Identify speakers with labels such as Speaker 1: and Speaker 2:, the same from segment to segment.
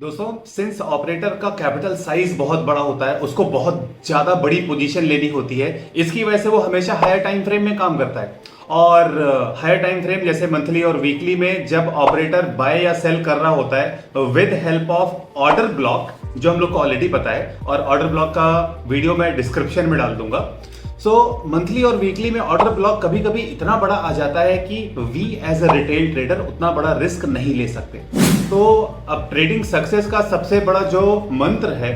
Speaker 1: दोस्तों, since operator का capital size बहुत बड़ा होता है, उसको बहुत ज्यादा बड़ी पोजीशन लेनी होती है। इसकी वजह से वो हमेशा हायर टाइम फ्रेम में काम करता है। और हायर टाइम फ्रेम जैसे मंथली और वीकली में जब ऑपरेटर बाय या सेल कर रहा होता है with help of order block, जो हम लोग को ऑलरेडी पता है, और ऑर्डर ब्लॉक का वीडियो मैं डिस्क्रिप्शन में डाल दूंगा। सो मंथली और वीकली में ऑर्डर ब्लॉक कभी कभी इतना बड़ा आ जाता है कि we as a retail trader उतना बड़ा रिस्क नहीं ले सकते। तो अब ट्रेडिंग सक्सेस का सबसे बड़ा जो मंत्र है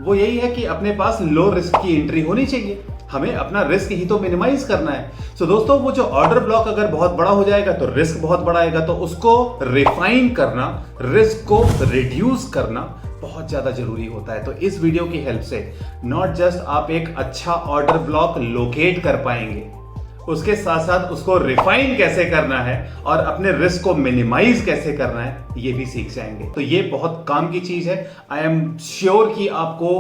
Speaker 1: वो यही है कि अपने पास लो रिस्क की एंट्री होनी चाहिए। हमें अपना रिस्क ही तो मिनिमाइज करना है। सो दोस्तों, वो जो ऑर्डर ब्लॉक अगर बहुत बड़ा हो जाएगा तो रिस्क बहुत बड़ा आएगा, तो उसको रिफाइन करना, रिस्क को रिड्यूस करना बहुत ज्यादा जरूरी होता है। तो इस वीडियो की हेल्प से नॉट जस्ट आप एक अच्छा ऑर्डर ब्लॉक लोकेट कर पाएंगे, उसके साथ साथ उसको रिफाइन कैसे करना है और अपने रिस्क को मिनिमाइज कैसे करना है ये भी सीख जाएंगे। तो ये बहुत काम की चीज है। आई एम श्योर कि आपको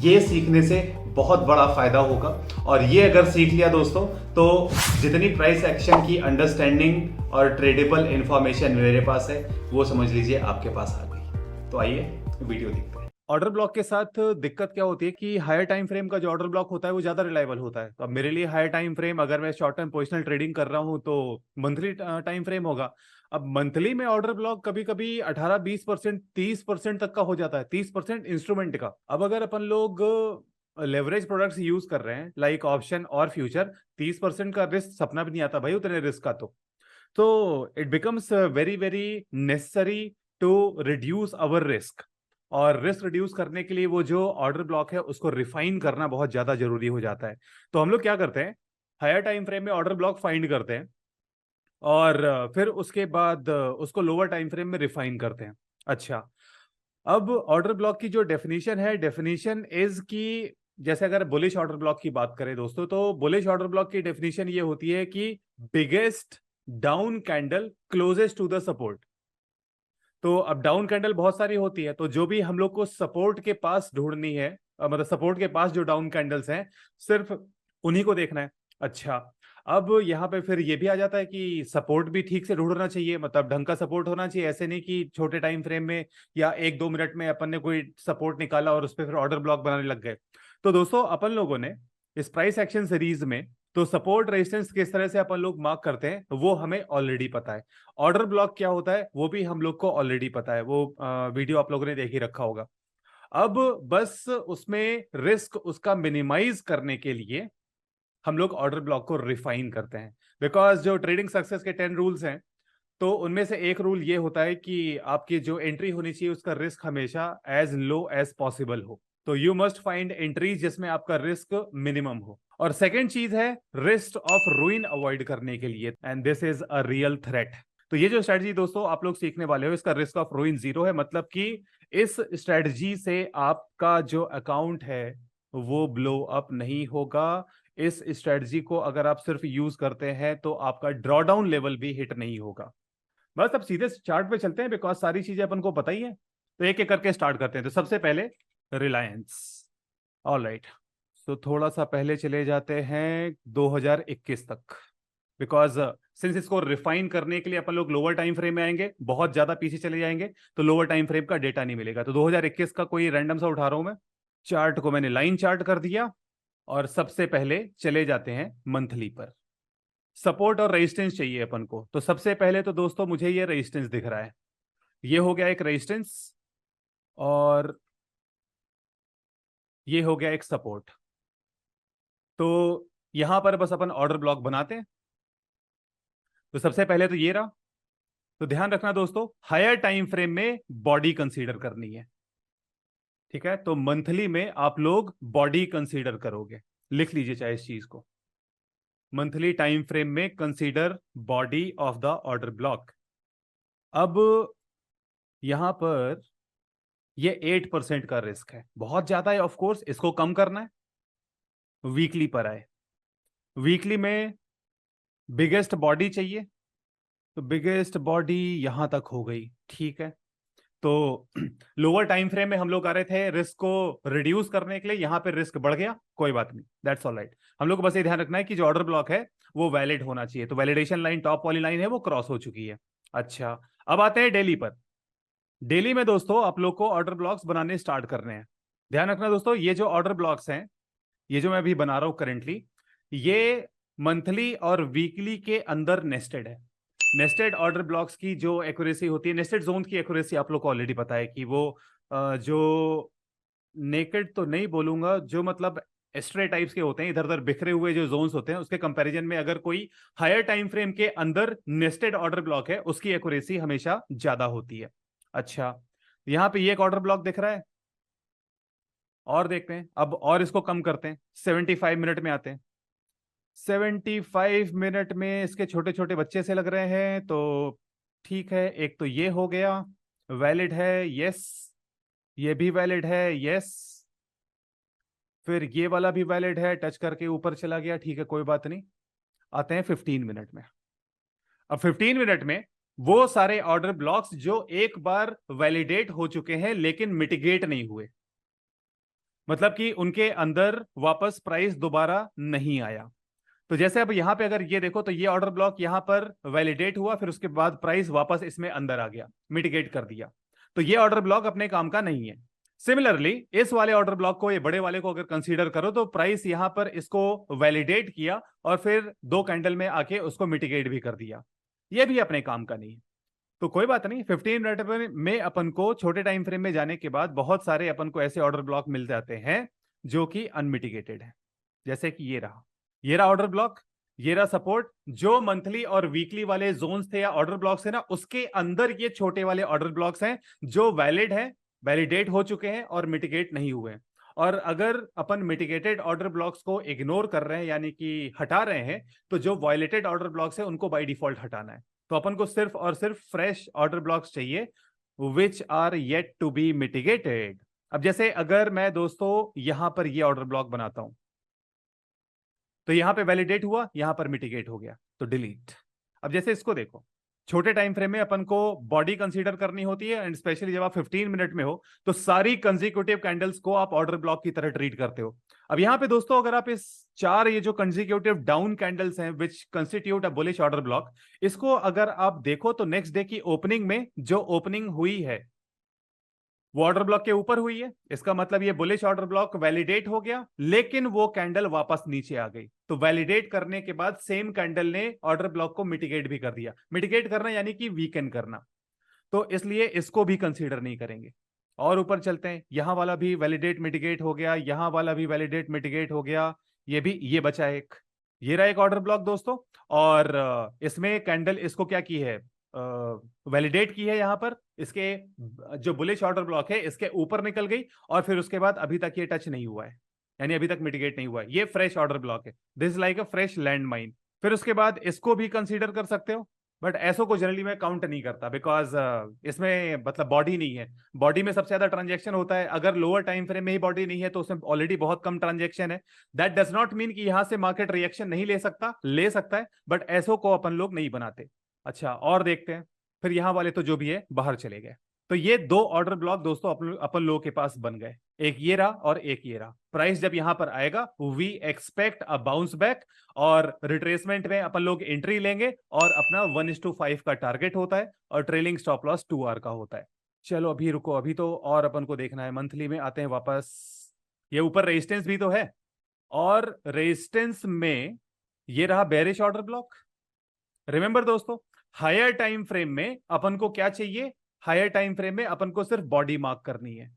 Speaker 1: ये सीखने से बहुत बड़ा फायदा होगा। और ये अगर सीख लिया दोस्तों, तो जितनी प्राइस एक्शन की अंडरस्टैंडिंग और ट्रेडेबल इंफॉर्मेशन मेरे पास है वो समझ लीजिए आपके पास आ गई। तो आइए वीडियो देखते हैं। ऑर्डर ब्लॉक के साथ दिक्कत क्या होती है कि हायर टाइम फ्रेम का जो ऑर्डर ब्लॉक होता है वो ज्यादा रिलायबल होता है। तो अब मेरे लिए हायर टाइम फ्रेम, अगर मैं शॉर्ट टर्म पोजिशनल ट्रेडिंग कर रहा हूं तो मंथली टाइम फ्रेम होगा। अब मंथली में ऑर्डर ब्लॉक कभी कभी 18-20%, 30% तक का हो जाता है, 30% इंस्ट्रूमेंट का। अब अगर अपन लोग लेवरेज प्रोडक्ट्स यूज कर रहे हैं लाइक ऑप्शन और फ्यूचर, 30% का रिस्क सपना भी नहीं आता भाई उतने रिस्क का। तो it becomes very very necessary to reduce our risk. और रिस्क रिड्यूस करने के लिए वो जो ऑर्डर ब्लॉक है उसको रिफाइन करना बहुत ज्यादा जरूरी हो जाता है। तो हम लोग क्या करते हैं, हायर टाइम फ्रेम में ऑर्डर ब्लॉक फाइंड करते हैं और फिर उसके बाद उसको लोअर टाइम फ्रेम में रिफाइन करते हैं। अच्छा, अब ऑर्डर ब्लॉक की जो डेफिनेशन है, डेफिनेशन इज की, जैसे अगर बुलिश ऑर्डर ब्लॉक की बात करें दोस्तों, तो बुलिश ऑर्डर ब्लॉक की डेफिनेशन ये होती है कि biggest down candle closest to the support. तो अब डाउन कैंडल बहुत सारी होती है, तो जो भी हम लोग को सपोर्ट के पास ढूंढनी है, मतलब सपोर्ट के पास जो डाउन कैंडल्स हैं, सिर्फ उन्हीं को देखना है। अच्छा, अब यहाँ पे फिर ये भी आ जाता है कि सपोर्ट भी ठीक से ढूंढना चाहिए, मतलब ढंग का सपोर्ट होना चाहिए। ऐसे नहीं कि छोटे टाइम फ्रेम में या 1-2 मिनट में अपन ने कोई सपोर्ट निकाला और उस पर फिर ऑर्डर ब्लॉक बनाने लग गए। तो दोस्तों, अपन लोगों ने इस प्राइस एक्शन सीरीज में तो सपोर्ट रेजिस्टेंस किस तरह से अपन लोग मार्क करते हैं वो हमें ऑलरेडी पता है। ऑर्डर ब्लॉक क्या होता है वो भी हम लोग को ऑलरेडी पता है, वो वीडियो आप लोगों ने देख ही रखा होगा। अब बस उसमें रिस्क उसका मिनिमाइज करने के लिए हम लोग ऑर्डर ब्लॉक को रिफाइन करते हैं। बिकॉज जो ट्रेडिंग सक्सेस के 10 रूल्स हैं, तो उनमें से एक रूल ये होता है कि आपकी जो एंट्री होनी चाहिए उसका रिस्क हमेशा एज लो एज पॉसिबल हो। तो यू मस्ट फाइंड एंट्रीज जिसमें आपका रिस्क मिनिमम हो। और सेकेंड चीज है रिस्क ऑफ रूइन अवॉइड करने के लिए, and this is a real threat. तो ये जो स्ट्रेटजी दोस्तों आप लोग सीखने वाले हो, इसका रिस्क ऑफ रूइन 0 है। मतलब कि इस स्ट्रेटजी से आपका जो अकाउंट है वो ब्लो अप नहीं होगा। इस स्ट्रेटजी को अगर आप सिर्फ यूज करते हैं तो आपका ड्रॉडाउन लेवल भी हिट नहीं होगा। बस अब सीधे चार्ट पे चलते हैं, बिकॉज सारी चीजें अपन को पता ही है। तो एक एक करके स्टार्ट करते हैं। तो सबसे पहले रिलायंस। ऑलराइट, तो थोड़ा सा पहले चले जाते हैं 2021 तक, बिकॉज सिंस इसको रिफाइन करने के लिए अपन लोग लोअर टाइम फ्रेम में आएंगे, बहुत ज्यादा पीछे चले जाएंगे तो लोअर टाइम फ्रेम का डेटा नहीं मिलेगा। तो 2021 का कोई रैंडम सा उठा रहा हूं मैं। चार्ट को मैंने लाइन चार्ट कर दिया और सबसे पहले चले जाते हैं मंथली पर। सपोर्ट और रेजिस्टेंस चाहिए अपन को, तो सबसे पहले तो दोस्तों मुझे ये रेजिस्टेंस दिख रहा है, ये हो गया एक रेजिस्टेंस और ये हो गया एक सपोर्ट। तो यहां पर बस अपन ऑर्डर ब्लॉक बनाते हैं। तो सबसे पहले तो ये रहा। तो ध्यान रखना दोस्तों, हायर टाइम फ्रेम में बॉडी कंसीडर करनी है, ठीक है। तो मंथली में आप लोग बॉडी कंसीडर करोगे, लिख लीजिए चाहे इस चीज को। मंथली टाइम फ्रेम में consider body of the order block. अब यहां पर ये 8% का रिस्क है, बहुत ज्यादा है। ऑफ कोर्स इसको कम करना है। वीकली पर आए, वीकली में बिगेस्ट बॉडी चाहिए, तो बिगेस्ट बॉडी यहां तक हो गई, ठीक है। तो लोअर टाइम फ्रेम में हम लोग आ रहे थे रिस्क को रिड्यूस करने के लिए, यहां पे रिस्क बढ़ गया, कोई बात नहीं, दैट्स ऑल राइट। हम लोग को बस ये ध्यान रखना है कि जो ऑर्डर ब्लॉक है वो वैलिड होना चाहिए। तो वैलिडेशन लाइन, टॉप वाली लाइन है, वो क्रॉस हो चुकी है। अच्छा, अब आते हैं डेली पर। डेली में दोस्तों आप लोग को ऑर्डर ब्लॉक्स बनाने स्टार्ट करने हैं। ध्यान रखना दोस्तों, ये जो ऑर्डर ब्लॉक्स हैं, ये जो मैं अभी बना रहा हूं करेंटली, ये मंथली और वीकली के अंदर नेस्टेड है। नेस्टेड ऑर्डर ब्लॉक्स की जो एक्यूरेसी होती है, नेस्टेड जोन की एक्यूरेसी आप लोग को ऑलरेडी पता है कि वो जो नेकेड तो नहीं बोलूंगा, जो मतलब एस्ट्रे टाइप्स के होते हैं, इधर उधर बिखरे हुए जो जोन्स होते हैं, उसके कंपैरिजन में अगर कोई हायर टाइम फ्रेम के अंदर नेस्टेड ऑर्डर ब्लॉक है, उसकी एक्यूरेसी हमेशा ज्यादा होती है। अच्छा, यहां पे ये एक ऑर्डर ब्लॉक दिख रहा है, और देखते हैं अब, और इसको कम करते हैं, 75 मिनट में आते हैं। 75 मिनट में इसके छोटे छोटे बच्चे से लग रहे हैं, तो ठीक है, एक तो ये हो गया, वैलिड है, यस। ये भी वैलिड है, यस। फिर ये वाला भी वैलिड है, टच करके ऊपर चला गया, ठीक है, कोई बात नहीं। आते हैं 15 मिनट में। अब 15 मिनट में वो सारे ऑर्डर ब्लॉक्स जो एक बार वैलिडेट हो चुके हैं लेकिन मिटिगेट नहीं हुए, मतलब कि उनके अंदर वापस प्राइस दोबारा नहीं आया। तो जैसे अब यहां पे अगर ये देखो, तो ये ऑर्डर ब्लॉक यहां पर वैलिडेट हुआ, फिर उसके बाद प्राइस वापस इसमें अंदर आ गया, मिटिगेट कर दिया, तो ये ऑर्डर ब्लॉक अपने काम का नहीं है। सिमिलरली इस वाले ऑर्डर ब्लॉक को, ये बड़े वाले को अगर कंसीडर करो, तो प्राइस यहां पर इसको वैलिडेट किया और फिर 2 कैंडल में आके उसको मिटिगेट भी कर दिया, ये भी अपने काम का नहीं है। तो कोई बात नहीं, 15 मिनट में अपन को छोटे टाइम फ्रेम में जाने के बाद बहुत सारे अपन को ऐसे ऑर्डर ब्लॉक मिल जाते हैं जो कि अनमिटिगेटेड है। जैसे कि ये रहा ऑर्डर ब्लॉक, ये रहा सपोर्ट। जो मंथली और वीकली वाले जोन्स थे या ऑर्डर ब्लॉक्स थे ना, उसके अंदर ये छोटे वाले ऑर्डर ब्लॉक्स हैं जो वैलिड है, वैलिडेट हो चुके हैं और मिटिगेट नहीं हुए हैं। और अगर अपन मिटिगेटेड ऑर्डर ब्लॉक्स को इग्नोर कर रहे हैं, यानी कि हटा रहे हैं, तो जो वायलेटेड ऑर्डर ब्लॉक्स है उनको बाय डिफॉल्ट हटाना है। तो अपन को सिर्फ और सिर्फ फ्रेश ऑर्डर ब्लॉक्स चाहिए which are yet to be mitigated. अब जैसे अगर मैं दोस्तों यहां पर ये ऑर्डर ब्लॉक बनाता हूं, तो यहां पे वैलिडेट हुआ, यहां पर मिटिगेट हो गया, तो डिलीट। अब जैसे इसको देखो, छोटे टाइम फ्रेम में अपन को बॉडी कंसीडर करनी होती है, एंड स्पेशली जब आप 15 मिनट में हो, तो सारी कंसेक्यूटिव कैंडल्स को आप ऑर्डर ब्लॉक की तरह ट्रीट करते हो। अब यहां पे दोस्तों, अगर आप इस चार ये जो कंसेक्यूटिव डाउन कैंडल्स हैं which constitute a bullish order block, इसको अगर आप देखो, तो नेक्स्ट डे की ओपनिंग में जो ओपनिंग हुई है वो ऑर्डर ब्लॉक के ऊपर हुई है। इसका मतलब ये बुलिश ऑर्डर ब्लॉक वैलिडेट हो गया, लेकिन वो कैंडल वापस नीचे आ गई। तो वैलिडेट करने के बाद सेम कैंडल ने ऑर्डर ब्लॉक को मिटिगेट भी कर दिया। मिटिगेट करना यानी कि वीकन करना, तो इसलिए इसको भी कंसीडर नहीं करेंगे। और ऊपर चलते हैं, यहां वाला भी वैलिडेट मिटिगेट हो गया, यहां वाला भी वैलिडेट मिटिगेट हो गया, ये भी, ये बचा एक, ये रहा एक ऑर्डर ब्लॉक दोस्तों। और इसमें कैंडल इसको क्या की है, वैलिडेट की है, यहां पर इसके जो बुलिश ऑर्डर ब्लॉक है इसके ऊपर निकल गई, और फिर उसके बाद अभी तक ये टच नहीं हुआ है, यानी अभी तक मिटिगेट नहीं हुआ है। ये फ्रेश ऑर्डर ब्लॉक है, this is like a fresh land mine. फिर उसके बाद इसको भी कंसीडर कर सकते हो, बट ऐसो को जनरली मैं काउंट नहीं करता, बिकॉज इसमें मतलब बॉडी नहीं है। बॉडी में सबसे ज्यादा ट्रांजेक्शन होता है, अगर लोअर टाइम फ्रेम में ही बॉडी नहीं है तो उसमें ऑलरेडी बहुत कम ट्रांजेक्शन है। दैट डज नॉट मीन कि यहां से मार्केट रिएक्शन नहीं ले सकता, ले सकता है, बट ऐसो को अपन लोग नहीं बनाते। अच्छा, और देखते हैं, फिर यहां वाले तो जो भी है बाहर चले गए। तो ये दो ऑर्डर ब्लॉक दोस्तों अपन लोगों के पास बन गए, एक ये रहा और एक ये रहा। प्राइस जब यहां पर आएगा, we expect a bounce back, और रिट्रेसमेंट में अपन लोग एंट्री लेंगे, और अपना 1:5 का टारगेट होता है, और ट्रेलिंग स्टॉप लॉस 2 आवर का होता है। चलो अभी रुको, अभी तो और अपन को देखना है, मंथली में आते हैं वापस। ये ऊपर रेजिस्टेंस भी तो है, और रेजिस्टेंस में ये रहा बेरिश ऑर्डर ब्लॉक। रिमेंबर दोस्तों, हायर टाइम फ्रेम में अपन को क्या चाहिए, हायर टाइम फ्रेम में अपन को सिर्फ बॉडी मार्क करनी है।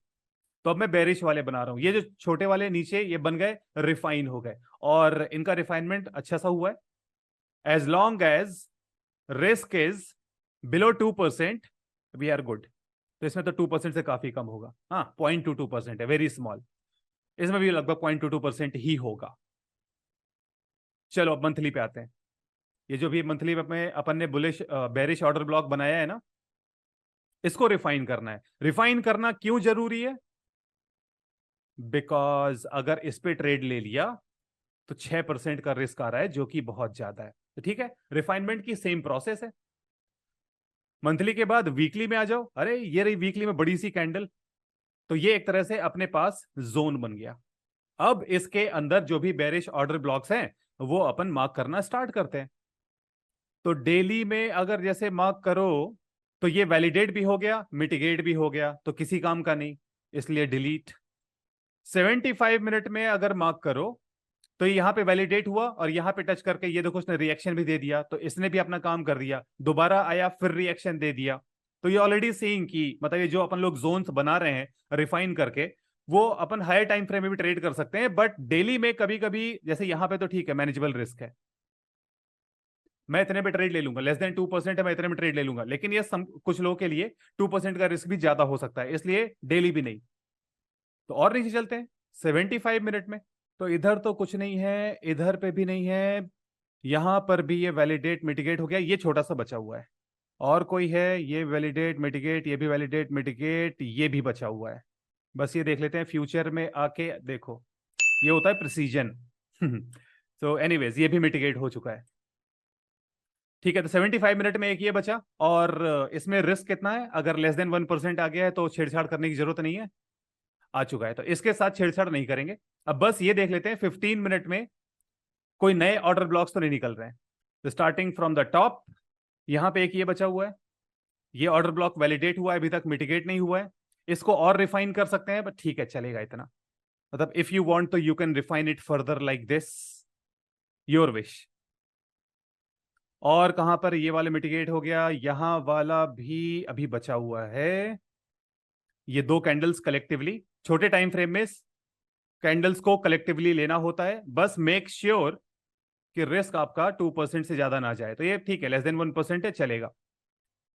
Speaker 1: तो अब मैं बेरिश वाले बना रहा हूं, ये जो छोटे वाले नीचे ये बन गए, रिफाइन हो गए, और इनका रिफाइनमेंट अच्छा सा हुआ है। As long as risk is below 2%, we are good. तो इसमें तो 2% से काफी कम होगा, हाँ 0.22% है, वेरी स्मॉल। इसमें भी लगभग 0.22% ही होगा। चलो अब मंथली पे आते हैं। ये जो भी मंथली में अपन ने बुलिश बेरिश ऑर्डर ब्लॉक बनाया है ना, इसको रिफाइन करना है। रिफाइन करना क्यों जरूरी है, बिकॉज अगर इस पे ट्रेड ले लिया तो 6% का रिस्क आ रहा है, जो कि बहुत ज्यादा है। तो ठीक है, रिफाइनमेंट की सेम प्रोसेस है। मंथली के बाद वीकली में आ जाओ, अरे ये रही वीकली में बड़ी सी कैंडल, तो ये एक तरह से अपने पास जोन बन गया। अब इसके अंदर जो भी बेरिश ऑर्डर ब्लॉक्स हैं वो अपन मार्क करना स्टार्ट करते हैं। तो डेली में अगर जैसे मार्क करो, तो ये वैलिडेट भी हो गया, मिटिगेट भी हो गया, तो किसी काम का नहीं, इसलिए डिलीट। 75 मिनट में अगर मार्क करो तो यहाँ पे वैलिडेट हुआ और यहाँ पे टच करके ये देखो उसने रिएक्शन भी दे दिया, तो इसने भी अपना काम कर दिया, दोबारा आया फिर रिएक्शन दे दिया। तो ये ऑलरेडी सीइंग की मतलब ये जो अपन लोग जोन्स बना रहे हैं रिफाइन करके, वो अपन हायर टाइम फ्रेम में भी ट्रेड कर सकते हैं, बट डेली में कभी कभी जैसे यहाँ पे तो ठीक है, मैनेजेबल रिस्क है, मैं इतने पे ट्रेड ले लूंगा, लेस देन 2% है, मैं इतने में ट्रेड ले लूंगा, लेकिन ये कुछ लोगों के लिए 2% का रिस्क भी ज्यादा हो सकता है, इसलिए डेली भी नहीं। तो और नीचे चलते हैं 75 मिनट में। तो इधर तो कुछ नहीं है, इधर पे भी नहीं है, यहां पर भी ये वैलिडेट मिटिगेट हो गया, ये छोटा सा बचा हुआ है। और कोई है, ये वैलिडेट मिटिगेट, ये भी वैलिडेट मिटिगेट, ये भी बचा हुआ है। बस ये देख लेते हैं, फ्यूचर में आके देखो, ये होता है प्रिसीजन। तो एनीवेज ये भी मिटिगेट हो चुका है। ठीक है, तो 75 मिनट में एक ये बचा, और इसमें रिस्क कितना है, अगर लेस देन 1% आ गया है तो छेड़छाड़ करने की जरूरत नहीं है, आ चुका है, तो इसके साथ छेड़छाड़ नहीं करेंगे। अब बस ये देख लेते हैं 15 मिनट में कोई नए ऑर्डर ब्लॉक्स तो नहीं निकल रहे हैं। तो स्टार्टिंग फ्रॉम द टॉप, यहां पे एक ये बचा हुआ है, ये ऑर्डर ब्लॉक वैलिडेट हुआ है, अभी तक मिटिगेट नहीं हुआ है, इसको और रिफाइन कर सकते हैं, बट ठीक है चलेगा इतना, मतलब इफ यू वांट तो you can refine it further like this, your wish. और कहां पर ये वाले मिटिगेट हो गया, यहां वाला भी अभी बचा हुआ है, ये दो कैंडल्स कलेक्टिवली, छोटे टाइम फ्रेम में कैंडल्स को कलेक्टिवली लेना होता है, बस मेक श्योर कि रिस्क आपका 2% से ज्यादा ना जाए, तो ये ठीक है, लेस देन 1% है, चलेगा।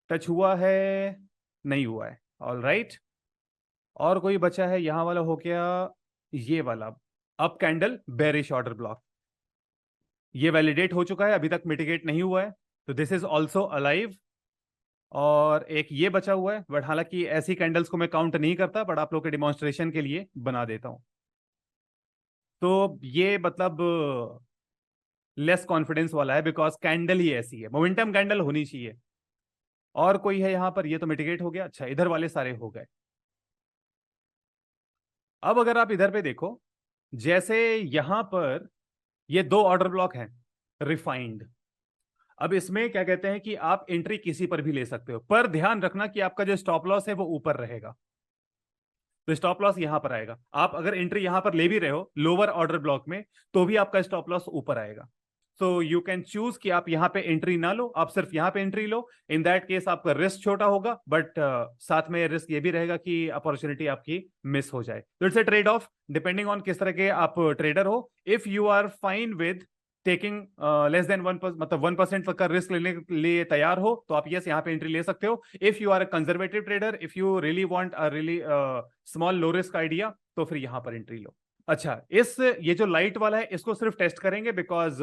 Speaker 1: टच हुआ है, नहीं हुआ है, ऑल राइट। और कोई बचा है, यहां वाला हो गया, ये वाला up candle bearish order block, ये वैलिडेट हो चुका है, अभी तक मिटिगेट नहीं हुआ है, तो दिस इज ऑल्सो अलाइव। और एक ये बचा हुआ है, बट हालांकि ऐसी कैंडल्स को मैं काउंट नहीं करता, बट आप लोग के डिमॉन्स्ट्रेशन के लिए बना देता हूं। तो ये मतलब लेस कॉन्फिडेंस वाला है, बिकॉज कैंडल ही ऐसी है, मोमेंटम कैंडल होनी चाहिए। और कोई है यहां पर, ये तो मिटिगेट हो गया, अच्छा इधर वाले सारे हो गए। अब अगर आप इधर पे देखो, जैसे यहां पर ये दो ऑर्डर ब्लॉक हैं रिफाइंड, अब इसमें क्या कहते हैं कि आप एंट्री किसी पर भी ले सकते हो, पर ध्यान रखना कि आपका जो स्टॉप लॉस है वो ऊपर रहेगा, तो स्टॉप लॉस यहां पर आएगा। आप अगर एंट्री यहां पर ले भी रहे हो लोअर ऑर्डर ब्लॉक में, तो भी आपका स्टॉप लॉस ऊपर आएगा। तो यू कैन चूज कि आप यहां पे एंट्री ना लो, आप सिर्फ यहां पे entry low, in that case आपका रिस्क छोटा होगा, बट साथ में रिस्क ये भी रहेगा कि अपॉर्चुनिटी आपकी मिस हो जाए। तो it's a trade off, depending on किस तरह के आप ट्रेडर हो। If you are fine with taking less than 1%, मतलब 1% तक का रिस्क लेने के लिए तैयार हो, तो आप यस यहाँ पे एंट्री ले सकते हो। If you are a conservative trader, if you really want a really small low risk idea, तो फिर यहां पर एंट्री लो। अच्छा, इस ये जो लाइट वाला है इसको सिर्फ टेस्ट करेंगे, बिकॉज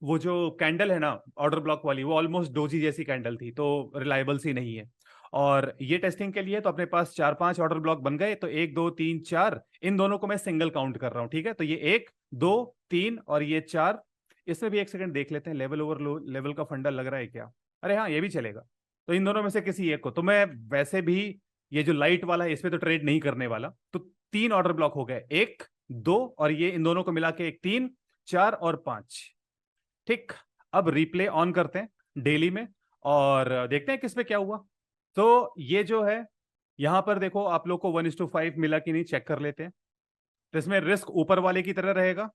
Speaker 1: वो जो कैंडल है ना ऑर्डर ब्लॉक वाली, वो ऑलमोस्ट डोजी जैसी कैंडल थी, तो रिलायबल सी नहीं है। और ये टेस्टिंग के लिए तो अपने पास 4-5 ऑर्डर ब्लॉक बन गए, तो 1 2 3 4, इन दोनों को मैं सिंगल काउंट कर रहा हूं, ठीक है। तो ये 1 2 3 और ये 4, इसमें भी एक सेकंड देख लेते हैं, लेवल ओवर लो लेवल का फंडा लग रहा है क्या, अरे हाँ ये भी चलेगा। तो इन दोनों में से किसी एक को, तो मैं वैसे भी ये जो लाइट वाला है इसमें तो ट्रेड नहीं करने वाला, तो 3 ऑर्डर ब्लॉक हो गए, 1 2, और ये इन दोनों को मिला के 1 3 4 और 5। ठीक, अब रिप्ले ऑन करते हैं डेली में और देखते हैं किस पे क्या हुआ। तो ये जो है यहां पर देखो, आप लोग को 1:5 मिला कि नहीं चेक कर लेते हैं। तो इसमें रिस्क ऊपर वाले की तरह रहेगा,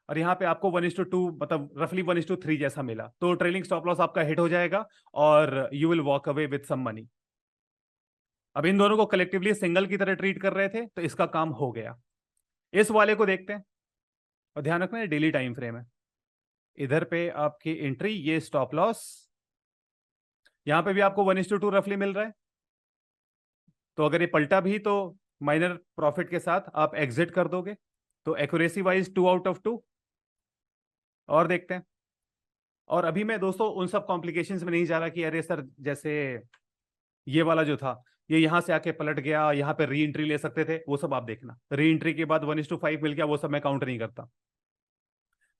Speaker 1: और यहाँ पे आपको 1:2 मतलब रफली 1:3 जैसा मिला, तो ट्रेलिंग स्टॉप लॉस आपका हिट हो जाएगा और you will walk away with some money. अब इन दोनों को कलेक्टिवली सिंगल की तरह ट्रीट कर रहे थे, तो इसका काम हो गया। इस वाले को देखते हैं, और ध्यान रखना ये डेली टाइम फ्रेम है। इधर पे आपकी एंट्री, ये स्टॉप लॉस, यहां पे भी आपको 1:2 रफली मिल रहा है, तो अगर ये पलटा भी तो माइनर प्रॉफिट के साथ आप एग्जिट कर दोगे, तो एक्यूरेसी वाइज 2/2। और देखते हैं। और अभी मैं दोस्तों उन सब कॉम्प्लिकेशंस में नहीं जा रहा कि अरे सर जैसे ये वाला जो था ये यहां से आके पलट गया, यहां पे री एंट्री ले सकते थे, वो सब आप देखना, री एंट्री के बाद 1:5 मिल गया, वो सब मैं काउंट नहीं करता।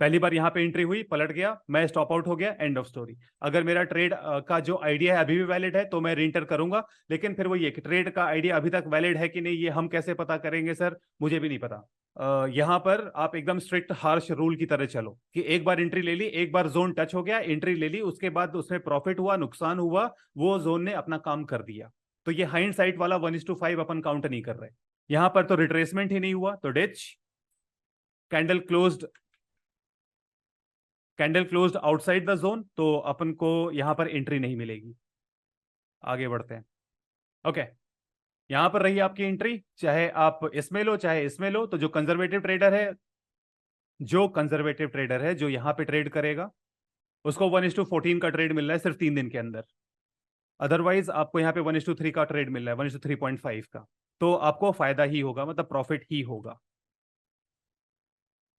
Speaker 1: पहली बार यहाँ पे एंट्री हुई, पलट गया, मैं स्टॉप आउट हो गया, एंड ऑफ स्टोरी। अगर मेरा ट्रेड का जो आइडिया है अभी भी वैलिड है तो मैं रीएंटर करूंगा, लेकिन फिर वो ये कि ट्रेड का आइडिया अभी तक वैलिड है कि नहीं ये हम कैसे पता करेंगे सर, मुझे भी नहीं पता। यहाँ पर आप एकदम स्ट्रिक्ट हार्श रूल की तरह चलो कि एक बार एंट्री ले ली, एक बार जोन टच हो गया, एंट्री ले ली, उसके बाद उसमें प्रॉफिट हुआ, नुकसान हुआ, वो जोन ने अपना काम कर दिया। तो ये हाइंडसाइट वाला 1:5 अपन काउंट नहीं कर रहे। यहां पर तो रिट्रेसमेंट ही नहीं हुआ, तो ditch, candle closed, candle closed outside the zone, तो अपन को यहां पर एंट्री नहीं मिलेगी। आगे बढ़ते हैं। ओके, यहां पर रही आपकी एंट्री, चाहे आप इसमें लो चाहे इसमें लो। तो जो कंजर्वेटिव ट्रेडर है, जो यहां पे ट्रेड करेगा, उसको 1:14 का ट्रेड मिल रहा है सिर्फ 3 दिन के अंदर। अदरवाइज आपको यहाँ पे 1:3 का ट्रेड मिल रहा है, 1:3.5 का। तो आपको फायदा ही होगा, मतलब प्रॉफिट ही होगा।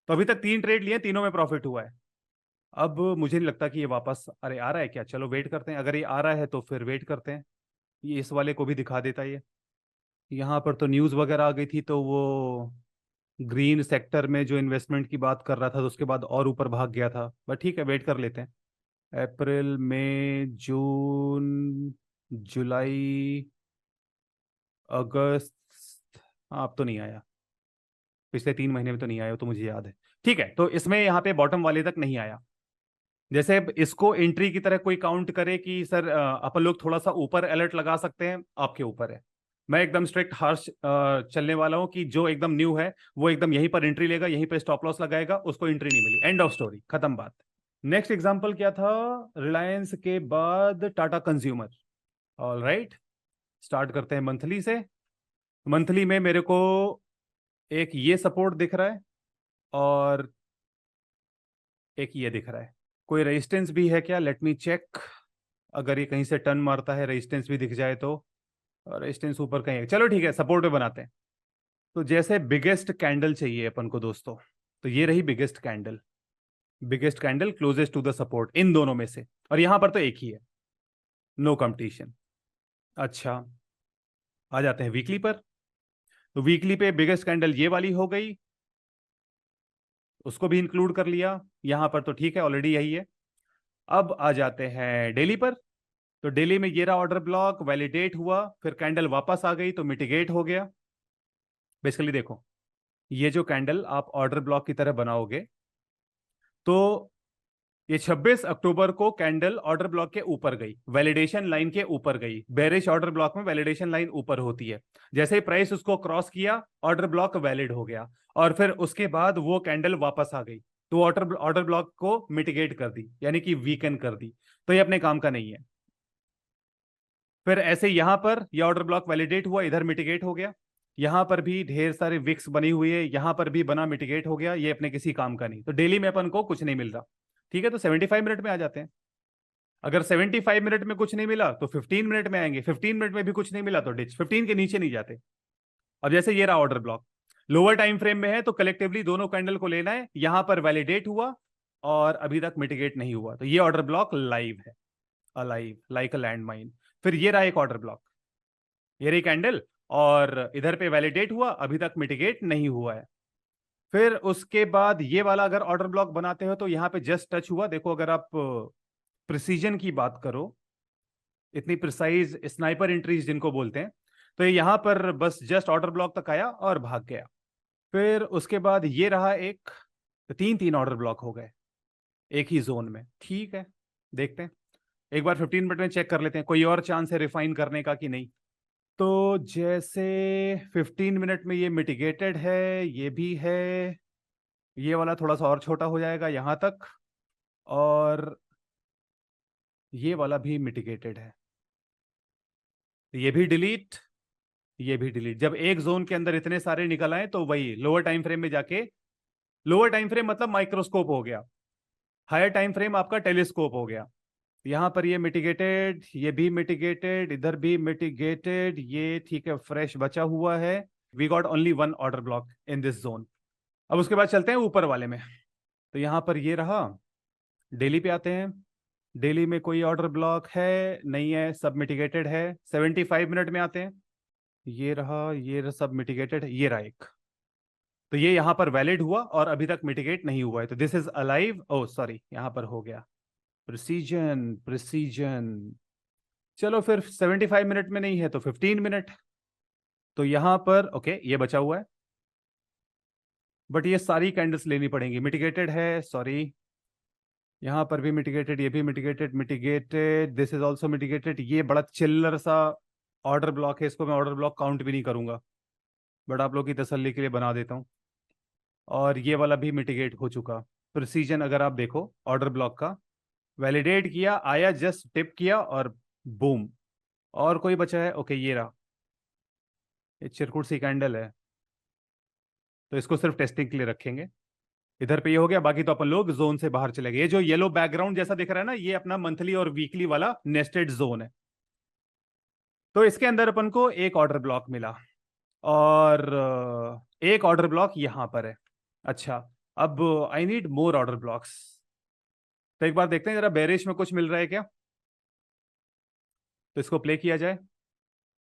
Speaker 1: तो अभी तक 3 ट्रेड लिए, तीनों में प्रॉफिट हुआ है। अब मुझे नहीं लगता कि ये वापस, अरे आ रहा है क्या, चलो वेट करते हैं। अगर ये आ रहा है तो फिर वेट करते हैं। ये इस वाले को भी दिखा देता है ये। यहाँ पर तो न्यूज़ वगैरह आ गई थी, तो वो ग्रीन सेक्टर में जो इन्वेस्टमेंट की बात कर रहा था, तो उसके बाद और ऊपर भाग गया था। बट ठीक है, वेट कर लेते हैं। अप्रैल मई जून जुलाई अगस्त, हाँ अब तो नहीं आया, पिछले 3 महीने में तो नहीं आया, तो मुझे याद है। ठीक है, तो इसमें यहाँ पे बॉटम वाले तक नहीं आया। जैसे इसको एंट्री की तरह कोई काउंट करे कि सर अपन लोग थोड़ा सा ऊपर अलर्ट लगा सकते हैं, आपके ऊपर है। मैं एकदम स्ट्रिक्ट हार्श चलने वाला हूं कि जो एकदम न्यू है वो एकदम यहीं पर एंट्री लेगा, यहीं पे स्टॉप लॉस लगाएगा, उसको एंट्री नहीं मिली, एंड ऑफ स्टोरी, खत्म बात। नेक्स्ट एग्जांपल क्या था, रिलायंस के बाद Tata consumer. All right, start करते हैं मंथली से। मंथली में मेरे को एक ये सपोर्ट दिख रहा है और एक ये दिख रहा है। कोई रेजिस्टेंस भी है क्या, लेट मी चेक। अगर ये कहीं से टर्न मारता है, रेजिस्टेंस भी दिख जाए तो। रेजिस्टेंस ऊपर कहीं है, चलो ठीक है, सपोर्ट पे बनाते हैं। तो जैसे बिगेस्ट कैंडल चाहिए अपन को दोस्तों, तो ये रही biggest candle. Biggest candle closest to the support इन दोनों में से, और यहां पर तो एक ही है, नो कंपटीशन। अच्छा, आ जाते हैं वीकली पर। तो वीकली पे बिगेस्ट कैंडल ये वाली हो गई, उसको भी इंक्लूड कर लिया। यहां पर तो ठीक है, ऑलरेडी यही है। अब आ जाते हैं डेली पर। तो डेली में ये रहा ऑर्डर ब्लॉक, वैलिडेट हुआ, फिर कैंडल वापस आ गई तो मिटिगेट हो गया। बेसिकली देखो, ये जो कैंडल आप ऑर्डर ब्लॉक की तरह बनाओगे, तो ये 26 अक्टूबर को कैंडल ऑर्डर ब्लॉक के ऊपर गई, वैलिडेशन लाइन के ऊपर गई। बेरिश ऑर्डर ब्लॉक में वैलिडेशन लाइन ऊपर होती है। जैसे ही प्राइस उसको क्रॉस किया, ऑर्डर ब्लॉक वैलिड हो गया, और फिर उसके बाद वो कैंडल वापस आ गई, तो ऑर्डर ऑर्डर ब्लॉक को मिटिगेट कर दी, यानी कि वीकन कर दी। तो ये अपने काम का नहीं है। फिर ऐसे यहां पर ये ऑर्डर ब्लॉक वैलिडेट हुआ, इधर मिटिगेट हो गया। यहां पर भी ढेर सारे विक्स बनी हुई है, यहां पर भी बना, मिटिगेट हो गया। ये अपने किसी काम का नहीं। तो डेली में अपन को कुछ नहीं मिल रहा। ठीक है, तो 75 मिनट में आ जाते हैं। अगर 75 मिनट में कुछ नहीं मिला तो 15 मिनट में आएंगे, 15 मिनट में भी कुछ नहीं मिला तो डिच, 15 के नीचे नहीं जाते। अब जैसे ये रहा order block, lower time frame में है, तो कलेक्टिवली दोनों कैंडल को लेना है। यहां पर वैलिडेट हुआ और अभी तक मिटिगेट नहीं हुआ, तो ये ऑर्डर ब्लॉक लाइव है, alive like a land mine. फिर ये रहा एक ऑर्डर ब्लॉक, ये रही कैंडल, और इधर पे वैलिडेट हुआ, अभी तक मिटिगेट नहीं हुआ है। फिर उसके बाद ये वाला अगर ऑर्डर ब्लॉक बनाते हो तो यहाँ पे जस्ट टच हुआ। देखो, अगर आप प्रिसीजन की बात करो, इतनी प्रिसाइज स्नाइपर एंट्रीज जिनको बोलते हैं, तो ये यहां पर बस जस्ट ऑर्डर ब्लॉक तक आया और भाग गया। फिर उसके बाद ये रहा एक, तो 3 3 ऑर्डर ब्लॉक हो गए एक ही जोन में। ठीक है, देखते हैं एक बार 15 मिनट में चेक कर लेते हैं, कोई और चांस है रिफाइन करने का कि नहीं। तो जैसे 15 मिनट में ये मिटिगेटेड है, ये भी है, ये वाला थोड़ा सा और छोटा हो जाएगा यहां तक, और ये वाला भी मिटिगेटेड है, तो ये भी डिलीट, ये भी डिलीट। जब एक जोन के अंदर इतने सारे निकल आए तो वही लोअर टाइम फ्रेम में जाके, लोअर टाइम फ्रेम मतलब माइक्रोस्कोप हो गया, हायर टाइम फ्रेम आपका टेलीस्कोप हो गया। यहां पर ये मिटिगेटेड, ये भी मिटिगेटेड, इधर भी मिटिगेटेड, ये ठीक है, फ्रेश बचा हुआ है। We got only 1 order block in this zone. अब उसके बाद चलते हैं ऊपर वाले में। तो यहां पर ये रहा, डेली पे आते हैं। डेली में कोई ऑर्डर ब्लॉक है नहीं है, सब मिटिगेटेड है। 75 मिनट में आते हैं, ये रहा, ये सब मिटिगेटेड, ये रहा एक। तो ये यहां पर वैलिड हुआ और अभी तक मिटिगेट नहीं हुआ है, तो this is alive. Oh sorry, यहां पर हो गया प्रिसीजन प्रिसीजन। चलो फिर 75 मिनट में नहीं है तो 15 मिनट। तो यहां पर ओके ये बचा हुआ है, बट ये सारी कैंडल्स लेनी पड़ेंगी। मिटिगेटेड है, सॉरी, यहां पर भी मिटिगेटेड, ये भी mitigated, mitigated, this is also mitigated. ये बड़ा चिल्लर सा ऑर्डर ब्लॉक है, इसको मैं ऑर्डर ब्लॉक काउंट भी नहीं करूंगा, बट आप लोग की तसल्ली के लिए बना देता हूं। और ये वाला भी मिटिगेट हो चुका। प्रिसीजन अगर आप देखो ऑर्डर ब्लॉक का, वैलिडेट किया, आया, जस्ट टिप किया और बूम। और कोई बचा है? ओके ये रहा, ये चिरकुट सी कैंडल है, तो इसको सिर्फ टेस्टिंग के लिए रखेंगे। इधर पे ये हो गया, बाकी तो अपन लोग जोन से बाहर चले गए। ये जो येलो बैकग्राउंड जैसा दिख रहा है ना, ये अपना मंथली और वीकली वाला नेस्टेड जोन है। तो इसके अंदर अपन को एक ऑर्डर ब्लॉक मिला और एक ऑर्डर ब्लॉक यहां पर है। अच्छा, अब I need more order blocks. तो एक बार देखते हैं जरा बेरिश में कुछ मिल रहा है क्या। तो इसको प्ले किया जाए।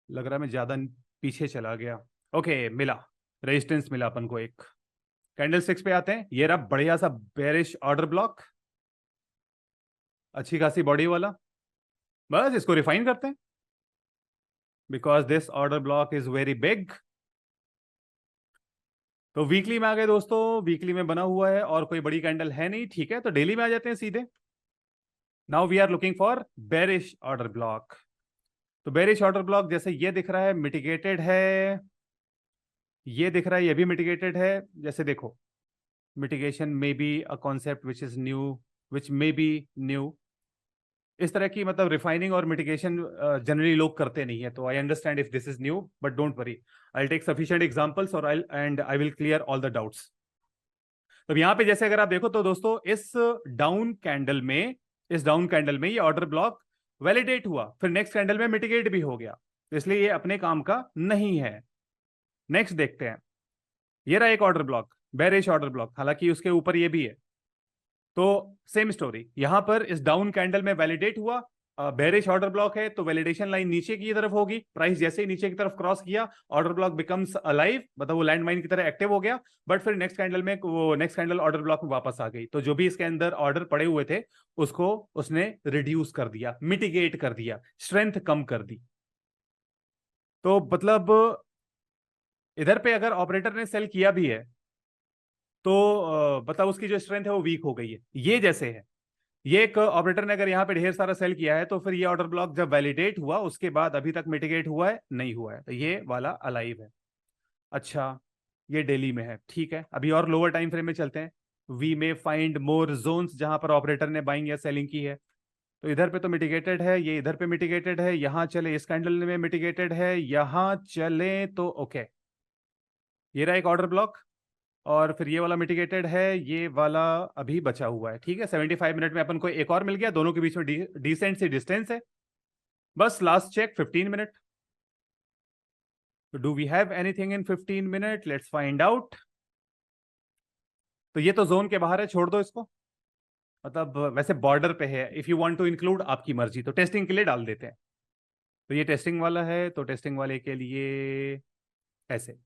Speaker 1: लग रहा है मैं ज्यादा पीछे चला गया। ओके मिला, रेजिस्टेंस मिला अपन को एक। कैंडल स्टिक्स पे आते हैं, ये रहा बढ़िया सा बेरिश ऑर्डर ब्लॉक, अच्छी खासी बॉडी वाला। बस इसको रिफाइन करते हैं, because this order block is very big. तो वीकली में आ गए दोस्तों, वीकली में बना हुआ है और कोई बड़ी कैंडल है नहीं, ठीक है। तो डेली में आ जाते हैं सीधे। Now we are looking for bearish order block. तो बेरिश ऑर्डर ब्लॉक जैसे ये दिख रहा है मिटिगेटेड है, ये दिख रहा है ये भी मिटिगेटेड है। जैसे देखो, mitigation may be a concept which is new, which may be new. इस तरह की मतलब रिफाइनिंग और मिटिगेशन जनरली लोग करते नहीं है, तो I understand if this is new, but don't worry, I take sufficient examples और I will clear all the doubts. तो यहां पे जैसे अगर आप देखो तो दोस्तों, इस डाउन कैंडल में, इस डाउन कैंडल में ये ऑर्डर ब्लॉक वैलिडेट हुआ, फिर नेक्स्ट कैंडल में मिटिगेट भी हो गया, तो इसलिए ये अपने काम का नहीं है। नेक्स्ट देखते हैं, ये रहा एक order block, bearish order block, हालांकि उसके ऊपर ये भी है। तो सेम स्टोरी, यहां पर इस डाउन कैंडल में वैलिडेट हुआ, बेरिश ऑर्डर ब्लॉक है तो वैलिडेशन लाइन नीचे की तरफ होगी। प्राइस जैसे ही नीचे की तरफ क्रॉस किया, ऑर्डर ब्लॉक बिकम्स अलाइव, मतलब वो लैंड माइन की तरह एक्टिव हो गया। बट फिर नेक्स्ट कैंडल में वो नेक्स्ट कैंडल ऑर्डर ब्लॉक में वापस आ गई, तो जो भी इसके अंदर ऑर्डर पड़े हुए थे उसको उसने रिड्यूस कर दिया, मिटिगेट कर दिया, स्ट्रेंथ कम कर दी। तो मतलब इधर पे अगर ऑपरेटर ने सेल किया भी है तो मतलब उसकी जो स्ट्रेंथ है वो वीक हो गई है। ये जैसे है, ये एक ऑपरेटर ने अगर यहाँ पे ढेर सारा सेल किया है तो फिर ये ऑर्डर ब्लॉक जब वैलिडेट हुआ उसके बाद अभी तक मिटिगेट हुआ है नहीं हुआ है, तो ये वाला अलाइव है। अच्छा, ये डेली में है, ठीक है। अभी और लोअर टाइम फ्रेम में चलते हैं। We may find more zones जहां पर ऑपरेटर ने बाइंग या सेलिंग की है। तो इधर पे तो मिटिगेटेड है, ये इधर पे मिटिगेटेड है, यहां चले इस कैंडल में मिटिगेटेड है, यहां चले तो ओके, ये रहा एक ऑर्डर ब्लॉक। और फिर ये वाला मिटिगेटेड है, ये वाला अभी बचा हुआ है, ठीक है। 75 मिनट में अपन को एक और मिल गया, दोनों के बीच में डिसेंट सी डिस्टेंस है। बस last check 15 minute. Do we have anything in 15 minute? Let's find out. तो ये तो जोन के बाहर है, छोड़ दो इसको, मतलब वैसे बॉर्डर पे है। If you want to include आपकी मर्जी, तो टेस्टिंग के लिए डाल देते हैं। तो ये टेस्टिंग वाला है, तो टेस्टिंग वाले के लिए ऐसे।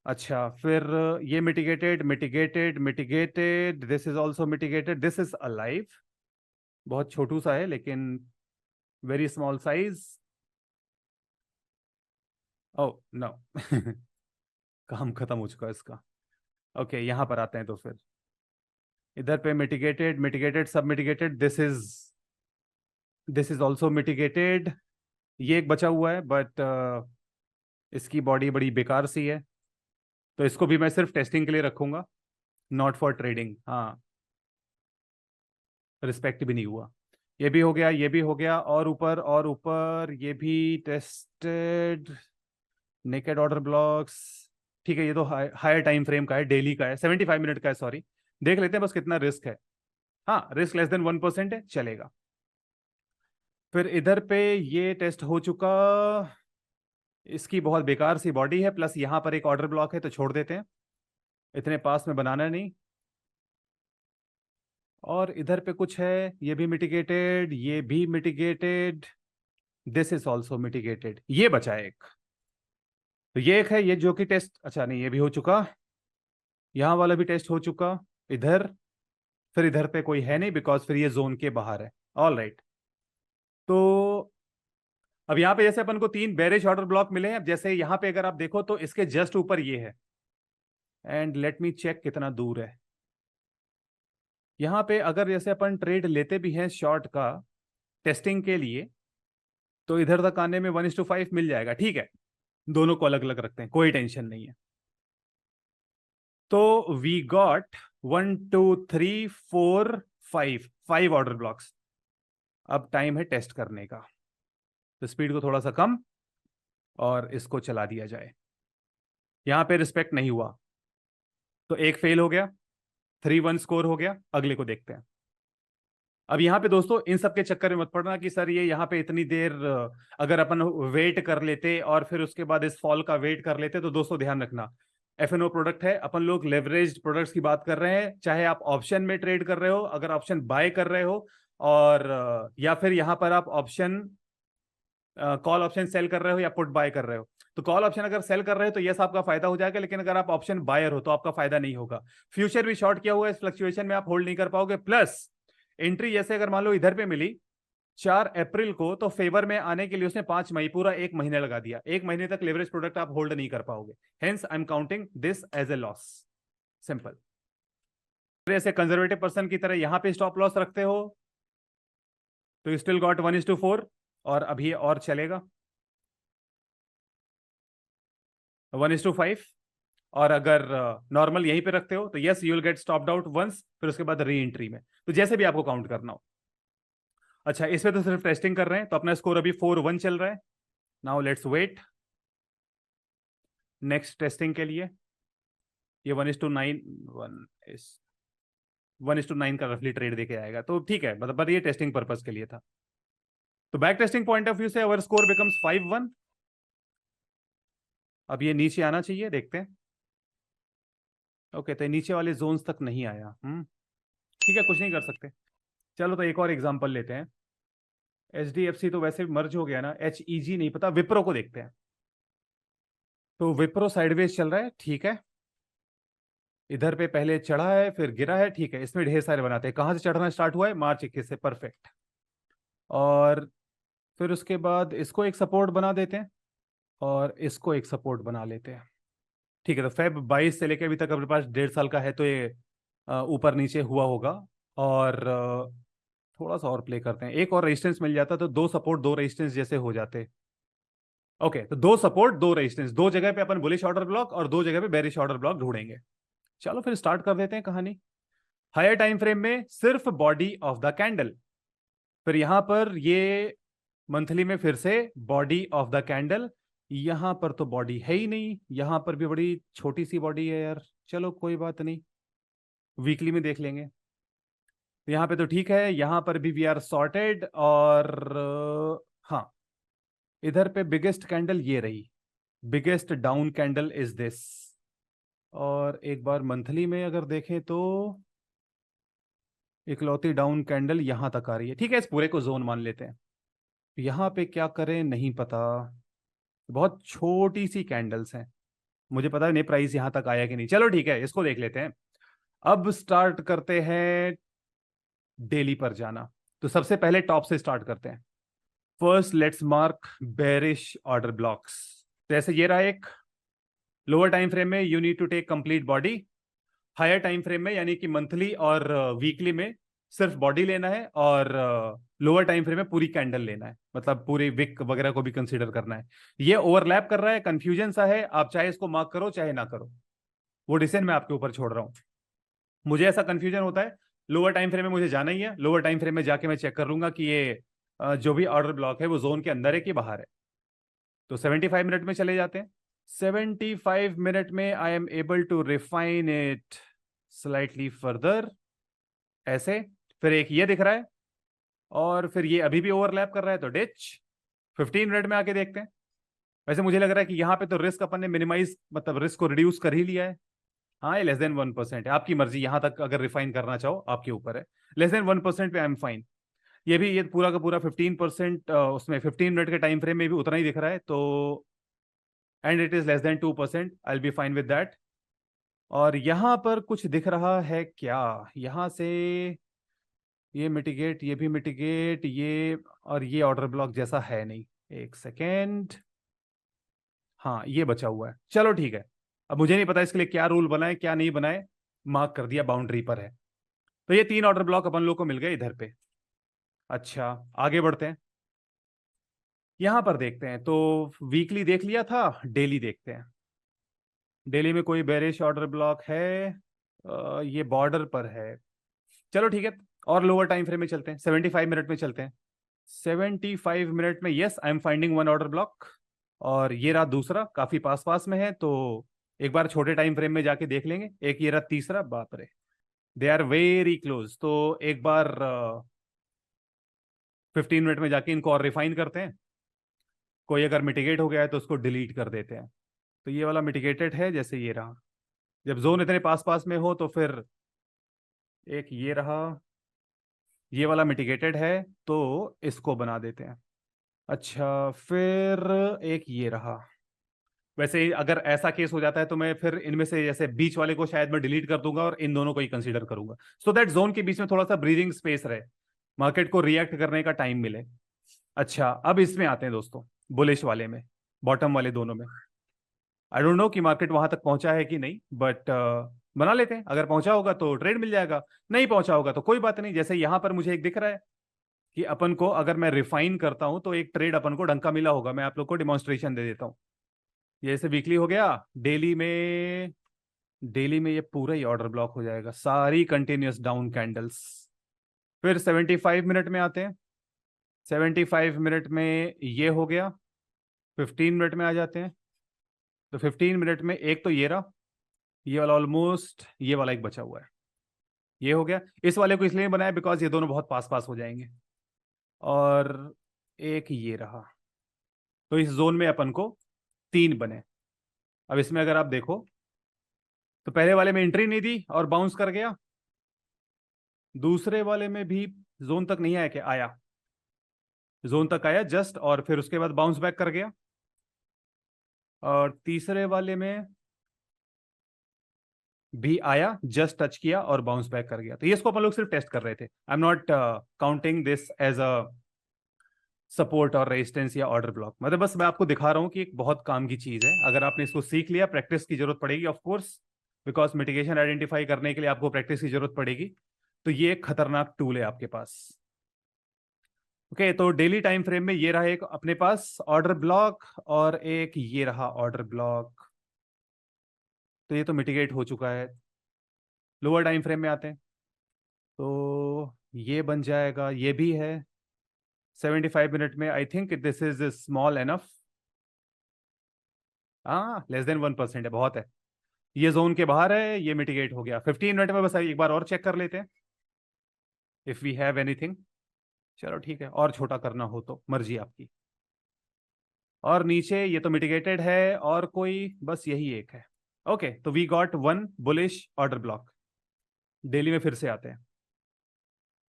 Speaker 1: अच्छा, फिर ये mitigated mitigated mitigated, this is also mitigated, this is alive. बहुत छोटू सा है लेकिन very small size. Oh no काम खत्म हो चुका है इसका। ओके यहां पर आते हैं, तो फिर इधर पे मिटिगेटेड मिटिगेटेड सब mitigated, this is also mitigated. ये एक बचा हुआ है बट इसकी बॉडी बड़ी बेकार सी है, तो इसको भी मैं सिर्फ टेस्टिंग के लिए रखूंगा, नॉट फॉर ट्रेडिंग। हाँ, रिस्पेक्ट भी नहीं हुआ। ये भी हो गया, ये भी हो गया, और ऊपर ये भी टेस्टेड। नेकेड ऑर्डर ब्लॉक्स, ठीक है। ये तो हायर टाइम फ्रेम का है, डेली का है, 75 मिनट का है, सॉरी। देख लेते हैं बस कितना रिस्क है। हाँ, रिस्क लेस देन 1% है, चलेगा। फिर इधर पे ये टेस्ट हो चुका, इसकी बहुत बेकार सी बॉडी है, प्लस यहां पर एक ऑर्डर ब्लॉक है, तो छोड़ देते हैं, इतने पास में बनाना नहीं। और इधर पे कुछ है, ये भी मिटिगेटेड, ये भी mitigated, this is also mitigated, ये बचा है एक। तो ये एक है, ये जो कि टेस्ट, अच्छा नहीं ये भी हो चुका। यहां वाला भी टेस्ट हो चुका, इधर, फिर इधर पे कोई है नहीं बिकॉज फिर ये जोन के बाहर है। ऑल राइट, तो अब यहाँ पे जैसे अपन को 3 बेरिश ऑर्डर ब्लॉक मिले हैं। अब जैसे यहाँ पे अगर आप देखो तो इसके जस्ट ऊपर ये है, एंड लेट मी चेक कितना दूर है। यहाँ पे अगर जैसे अपन ट्रेड लेते भी हैं शॉर्ट का टेस्टिंग के लिए, तो इधर तक आने में 1:5 मिल जाएगा। ठीक है, दोनों को अलग अलग रखते हैं, कोई टेंशन नहीं है। तो वी गॉट 1 2 3 4 5 ऑर्डर ब्लॉक्स। अब टाइम है टेस्ट करने का, तो स्पीड को थोड़ा सा कम और इसको चला दिया जाए। यहां पे रिस्पेक्ट नहीं हुआ तो एक फेल हो गया, 3-1 स्कोर हो गया। अगले को देखते हैं। अब यहाँ पे दोस्तों इन सब के चक्कर में मत पड़ना कि सर ये यहाँ पे इतनी देर अगर अपन वेट कर लेते और फिर उसके बाद इस फॉल का वेट कर लेते, तो दोस्तों ध्यान रखना, एफएनओ प्रोडक्ट है, अपन लोग लेवरेज्ड प्रोडक्ट्स की बात कर रहे हैं। चाहे आप ऑप्शन में ट्रेड कर रहे हो, अगर ऑप्शन बाय कर रहे हो, और या फिर यहाँ पर आप ऑप्शन कॉल ऑप्शन सेल कर रहे हो या पुट बाय कर रहे हो। तो कॉल ऑप्शन अगर सेल कर रहे हो तो यस आपका फायदा हो जाएगा, लेकिन अगर आप ऑप्शन बायर हो तो आपका फायदा नहीं होगा। फ्यूचर भी शॉर्ट किया हुआ है, इस फ्लक्चुएशन में आप होल्ड नहीं कर पाओगे। प्लस एंट्री जैसे अगर मान लो इधर पे मिली 4 अप्रैल को, तो फेवर में आने के लिए उसने 5 मई, पूरा 1 महीने लगा दिया। 1 महीने तक लेवरेज प्रोडक्ट आप होल्ड नहीं कर पाओगे। Hence I am counting this as a loss. Simple. ऐसे कंजर्वेटिव पर्सन की तरह यहां पे स्टॉप लॉस रखते हो तो स्टिल गॉट 1:4, और अभी और चलेगा 1:5। और अगर नॉर्मल यहीं पे रखते हो तो yes you will get stopped out once, फिर उसके बाद री एंट्री में, तो जैसे भी आपको काउंट करना हो। अच्छा, इसमें तो सिर्फ टेस्टिंग कर रहे हैं, तो अपना स्कोर अभी 4-1 चल रहा है। Now let's wait next testing के लिए। ये 1:9, 1:9 का रफली ट्रेड देके आएगा, तो ठीक है, मतलब ये टेस्टिंग पर्पज के लिए था। तो back testing point of view से अवर स्कोर बिकम्स 5-1। अब ये नीचे आना चाहिए, देखते हैं। ओके, तो नीचे वाले जोन्स तक नहीं आया। ठीक है, कुछ नहीं कर सकते। चलो तो एक और एग्जांपल लेते हैं। HDFC तो वैसे मर्ज हो गया ना, HEG नहीं पता, विप्रो को देखते हैं। तो विप्रो साइडवेज चल रहा है, ठीक है। इधर पे पहले चढ़ा है फिर गिरा है, ठीक है। इसमें ढेर सारे बनाते हैं। कहां से चढ़ना स्टार्ट हुआ है? March 21 से, परफेक्ट। और फिर उसके बाद इसको एक सपोर्ट बना देते हैं और इसको एक सपोर्ट बना लेते हैं। ठीक है, तो फेब 22 से लेकर अभी तक अपने पास 1.5 साल का है, तो ये ऊपर नीचे हुआ होगा। और थोड़ा सा और प्ले करते हैं, एक और रेजिस्टेंस मिल जाता तो 2 सपोर्ट 2 रेजिस्टेंस जैसे हो जाते। ओके, तो 2 सपोर्ट 2 रेजिस्टेंस, 2 जगह पे अपन बुलिश ऑर्डर ब्लॉक और 2 जगह पे बेरिश ऑर्डर ब्लॉक ढूंढेंगे। चलो फिर स्टार्ट कर देते हैं कहानी। हायर टाइम फ्रेम में सिर्फ बॉडी ऑफ द कैंडल, फिर यहां पर ये मंथली में फिर से बॉडी ऑफ द कैंडल। यहां पर तो बॉडी है ही नहीं, यहां पर भी बड़ी छोटी सी बॉडी है यार। चलो कोई बात नहीं, वीकली में देख लेंगे। यहां पे तो ठीक है, यहां पर भी वी आर सॉर्टेड। और हाँ, इधर पे बिगेस्ट कैंडल ये रही, biggest down candle is this. और एक बार मंथली में अगर देखें तो इकलौती डाउन कैंडल यहां तक आ रही है। ठीक है, इस पूरे को जोन मान लेते हैं। यहां पे क्या करें नहीं पता, बहुत छोटी सी कैंडल्स हैं। मुझे पता नहीं प्राइस यहां तक आया कि नहीं। चलो ठीक है, इसको देख लेते हैं। अब स्टार्ट करते हैं डेली पर जाना। तो सबसे पहले टॉप से स्टार्ट करते हैं। First let's mark bearish order blocks. तो ऐसे ये रहा एक। लोअर टाइम फ्रेम में you need to take complete body. Higher time frame में यानी कि मंथली और वीकली में सिर्फ बॉडी लेना है, और लोअर टाइम फ्रेम में पूरी कैंडल लेना है, मतलब पूरी विक वगैरह को भी कंसीडर करना है। ये ओवरलैप कर रहा है, कंफ्यूजन सा है, आप चाहे इसको मार्क करो चाहे ना करो, वो डिसीजन मैं आपके ऊपर छोड़ रहा हूं। मुझे ऐसा कंफ्यूजन होता है, लोअर टाइम फ्रेम में मुझे जाना ही है। लोअर टाइम फ्रेम में जाके मैं चेक कर लूंगा कि ये जो भी ऑर्डर ब्लॉक है वो जोन के अंदर है कि बाहर है। तो 75 मिनट में चले जाते हैं। 75 मिनट में I am able to refine it slightly further, ऐसे। फिर एक ये दिख रहा है, और फिर ये अभी भी ओवरलैप कर रहा है, तो डिच। 15 मिनट में आके देखते हैं। वैसे मुझे लग रहा है कि यहाँ पे तो रिस्क अपन ने मिनिमाइज, मतलब रिस्क को रिड्यूस कर ही लिया है। हाँ, ये <1% है, आपकी मर्जी, यहां तक अगर रिफाइन करना चाहो आपके ऊपर है। <1% पे आई एम फाइन। ये भी, ये पूरा का पूरा 15%, उसमें 15 मिनट के टाइम फ्रेम में भी उतना ही दिख रहा है, तो and it is <2%, I will be fine with that. और यहां पर कुछ दिख रहा है क्या? यहां से ये मिटिगेट, ये भी मिटिगेट, ये और ये ऑर्डर ब्लॉक जैसा है नहीं। एक सेकेंड। हाँ, ये बचा हुआ है। चलो ठीक है। अब मुझे नहीं पता इसके लिए क्या रूल बनाए क्या नहीं बनाए। मार्क कर दिया, बाउंड्री पर है। तो ये 3 ऑर्डर ब्लॉक अपन लोग को मिल गए इधर पे। अच्छा, आगे बढ़ते हैं। यहां पर देखते हैं तो वीकली देख लिया था, डेली देखते हैं। डेली में कोई बेरिश ऑर्डर ब्लॉक है? ये बॉर्डर पर है। चलो ठीक है। और लोअर टाइम फ्रेम में चलते हैं, 75 मिनट में चलते हैं। 75 मिनट में yes, I am finding one order block. और ये रहा दूसरा, काफी पास पास में है, तो एक बार छोटे टाइम फ्रेम में जाके देख लेंगे। एक ये रहा तीसरा, बाप रे, दे आर वेरी क्लोज। तो एक बार 15 मिनट में जाके इनको और रिफाइन करते हैं। कोई अगर मिटिगेट हो गया है तो उसको डिलीट कर देते हैं। तो ये वाला मिटिगेटेड है, जैसे ये रहा। जब जोन इतने पास पास में हो तो फिर एक ये रहा, ये वाला मिटिगेटेड है, तो इसको बना देते हैं। अच्छा, फिर एक ये रहा। वैसे अगर ऐसा केस हो जाता है तो मैं फिर इनमें से जैसे बीच वाले को शायद मैं डिलीट कर दूंगा और इन दोनों को ही कंसीडर करूंगा, सो दैट जोन के बीच में थोड़ा सा ब्रीदिंग स्पेस रहे, मार्केट को रिएक्ट करने का टाइम मिले। अच्छा, अब इसमें आते हैं दोस्तों, बुलिश वाले में, बॉटम वाले दोनों में। आई डोंट नो कि मार्केट वहां तक पहुंचा है कि नहीं, बट बना लेते हैं। अगर पहुंचा होगा तो ट्रेड मिल जाएगा, नहीं पहुंचा होगा तो कोई बात नहीं। जैसे यहां पर मुझे एक दिख रहा है कि अपन को अगर मैं रिफाइन करता हूं तो एक ट्रेड अपन को डंका मिला होगा। मैं आप लोग को डिमॉन्स्ट्रेशन दे देता हूं। ये जैसे वीकली हो गया, डेली में, डेली में ये पूरा ही ऑर्डर ब्लॉक हो जाएगा, सारी कंटिन्यूअस डाउन कैंडल्स। फिर 75 मिनट में आते हैं। 75 मिनट में ये हो गया। 15 मिनट में आ जाते हैं। तो 15 मिनट में एक तो ये रहा, ये वाला ऑलमोस्ट, ये वाला एक बचा हुआ है, ये हो गया। इस वाले को इसलिए बनाया बिकॉज ये दोनों बहुत पास पास हो जाएंगे। और एक ये रहा। तो इस जोन में अपन को 3 बने। अब इसमें अगर आप देखो तो पहले वाले में एंट्री नहीं दी और बाउंस कर गया। दूसरे वाले में भी जोन तक नहीं आया, क्या आया? जोन तक आया जस्ट, और फिर उसके बाद बाउंस बैक कर गया। और तीसरे वाले में भी आया, जस्ट टच किया और बाउंस बैक कर गया। तो ये इसको अपन लोग सिर्फ टेस्ट कर रहे थे। I am not counting this as a support और रेजिस्टेंस या ऑर्डर ब्लॉक। मतलब बस मैं आपको दिखा रहा हूं कि एक बहुत काम की चीज है। अगर आपने इसको सीख लिया, प्रैक्टिस की जरूरत पड़ेगी of course, because mitigation identify करने के लिए आपको प्रैक्टिस की जरूरत पड़ेगी। तो ये एक खतरनाक टूल है आपके पास। ओके, तो डेली टाइम फ्रेम में ये रहा एक अपने पास ऑर्डर ब्लॉक, और एक ये रहा ऑर्डर ब्लॉक। तो ये तो मिटिगेट हो चुका है। लोअर टाइम फ्रेम में आते हैं तो ये बन जाएगा, ये भी है। 75 मिनट में I think this is small enough. हाँ, लेस देन 1% है, बहुत है। ये जोन के बाहर है, ये मिटिगेट हो गया। 15 मिनट में बस एक बार और चेक कर लेते हैं इफ वी हैव एनीथिंग। चलो ठीक है, और छोटा करना हो तो मर्जी आपकी। और नीचे ये तो मिटिगेटेड है, और कोई बस यही एक है। ओके, तो we got one bullish order block. Daily में फिर से आते हैं।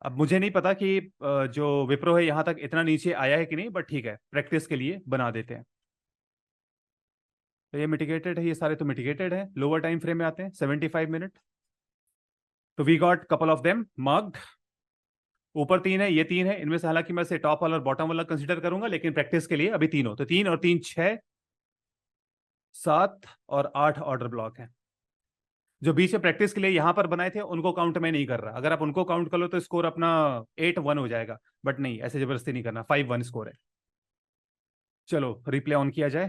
Speaker 1: अब मुझे नहीं पता कि जो विप्रो है यहां तक इतना नीचे आया है कि नहीं, बट ठीक है, प्रैक्टिस के लिए बना देते हैं। तो ये मिटिगेटेड है, ये सारे तो मिटिगेटेड है। लोअर टाइम फ्रेम में आते हैं, 75 मिनट। तो we got couple of them marked. ऊपर 3 है, ये 3 है। इनमें से हालांकि मैं से टॉप वाला और बॉटम वाला कंसीडर करूंगा, लेकिन प्रैक्टिस के लिए अभी तीनों, तो 3 और 3 6, 7 और 8 ऑर्डर ब्लॉक है। जो बीच में प्रैक्टिस के लिए यहां पर बनाए थे उनको काउंट में नहीं कर रहा। अगर आप उनको काउंट कर लो तो स्कोर अपना 8-1 हो जाएगा, बट नहीं, ऐसे जबरदस्ती नहीं करना। 5-1 स्कोर है। चलो रिप्ले ऑन किया जाए।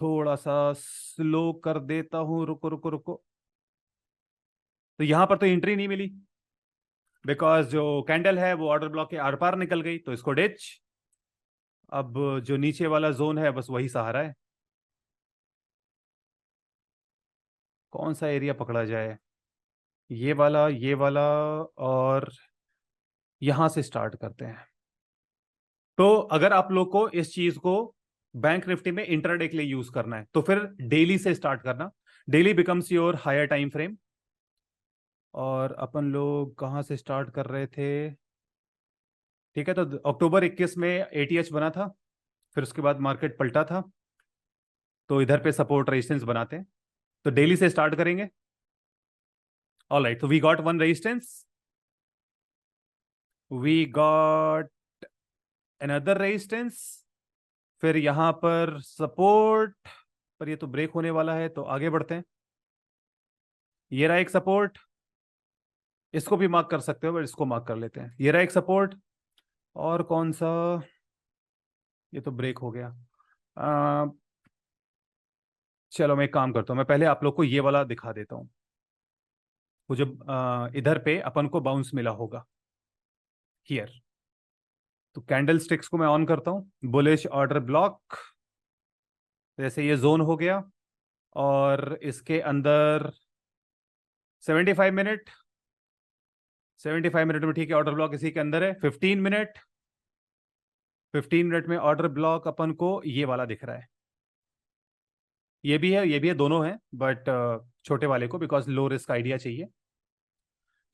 Speaker 1: थोड़ा सा स्लो कर देता हूं, रुको रुको रुको। तो यहां पर तो एंट्री नहीं मिली, बिकॉज जो कैंडल है वो ऑर्डर ब्लॉक के आर पार निकल गई, तो इसको डिच। अब जो नीचे वाला जोन है बस वही सहारा है। कौन सा एरिया पकड़ा जाए? ये वाला, ये वाला, और यहां से स्टार्ट करते हैं। तो अगर आप लोग को इस चीज को बैंक निफ्टी में इंट्राडे के लिए यूज करना है तो फिर डेली से स्टार्ट करना। Daily becomes your higher time frame. और अपन लोग कहाँ से स्टार्ट कर रहे थे? ठीक है, तो अक्टूबर 21 में एटीएच बना था, फिर उसके बाद मार्केट पलटा था, तो इधर पे सपोर्ट रेजिस्टेंस बनाते हैं। तो डेली से स्टार्ट करेंगे। ऑल राइट, तो we got one resistance, we got another resistance, फिर यहां पर सपोर्ट, पर ये तो ब्रेक होने वाला है, तो आगे बढ़ते हैं। ये रहा एक सपोर्ट, इसको भी मार्क कर सकते हो, पर इसको मार्क कर लेते हैं। ये रहा एक सपोर्ट, और कौन सा, ये तो ब्रेक हो गया। आ, चलो मैं एक काम करता हूँ, मैं पहले आप लोग को ये वाला दिखा देता हूँ। वो जब इधर पे अपन को बाउंस मिला होगा हियर, तो कैंडल स्टिक्स को मैं ऑन करता हूँ, बुलिश ऑर्डर ब्लॉक, जैसे ये जोन हो गया, और इसके अंदर 75 मिनट, 75 मिनट में ठीक है, ऑर्डर ब्लॉक इसी के अंदर है। 15 मिनट, 15 मिनट में ऑर्डर ब्लॉक अपन को ये वाला दिख रहा है, ये भी है, ये भी है, दोनों हैं, बट छोटे वाले को बिकॉज लो रिस्क आइडिया चाहिए।